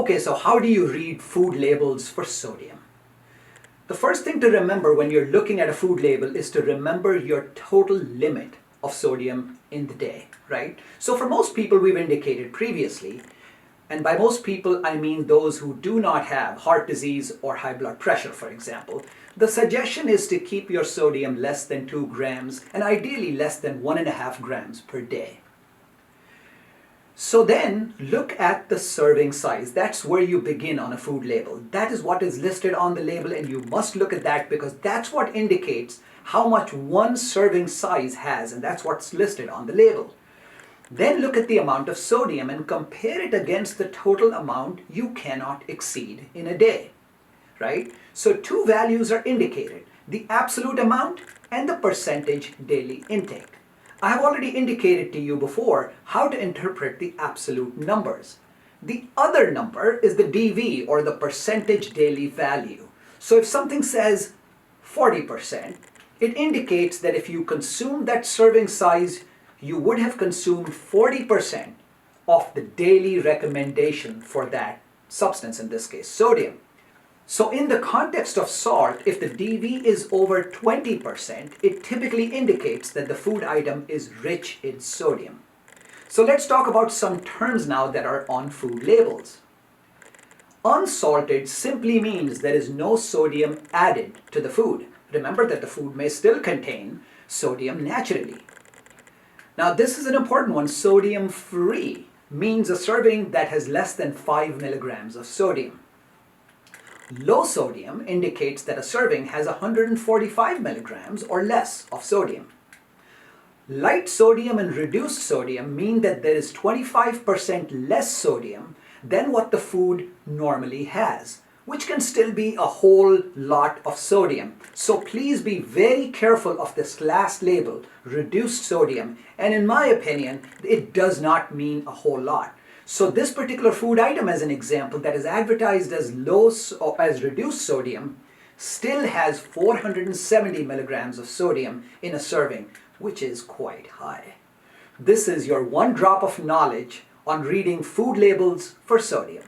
Okay, so how do you read food labels for sodium? The first thing to remember when you're looking at a food label is to remember your total limit of sodium in the day, right? So for most people, we've indicated previously, and by most people, I mean those who do not have heart disease or high blood pressure, for example, the suggestion is to keep your sodium less than 2 grams and ideally less than 1.5 grams per day. So then look at the serving size. That's where you begin on a food label. That is what is listed on the label, and you must look at that because that's what indicates how much one serving size has, and that's what's listed on the label. Then look at the amount of sodium and compare it against the total amount you cannot exceed in a day, right? So two values are indicated, the absolute amount and the percentage daily intake. I have already indicated to you before how to interpret the absolute numbers. The other number is the DV, or the percentage daily value. So if something says 40%, it indicates that if you consume that serving size, you would have consumed 40% of the daily recommendation for that substance, in this case sodium. So in the context of salt, if the DV is over 20%, it typically indicates that the food item is rich in sodium. So let's talk about some terms now that are on food labels. Unsalted simply means there is no sodium added to the food. Remember that the food may still contain sodium naturally. Now this is an important one. Sodium free means a serving that has less than 5 milligrams of sodium. Low sodium indicates that a serving has 145 milligrams or less of sodium. Light sodium and reduced sodium mean that there is 25% less sodium than what the food normally has, which can still be a whole lot of sodium. So please be very careful of this last label, reduced sodium, and in my opinion, it does not mean a whole lot. So this particular food item, as an example, that is advertised as as reduced sodium, still has 470 milligrams of sodium in a serving, which is quite high. This is your one drop of knowledge on reading food labels for sodium.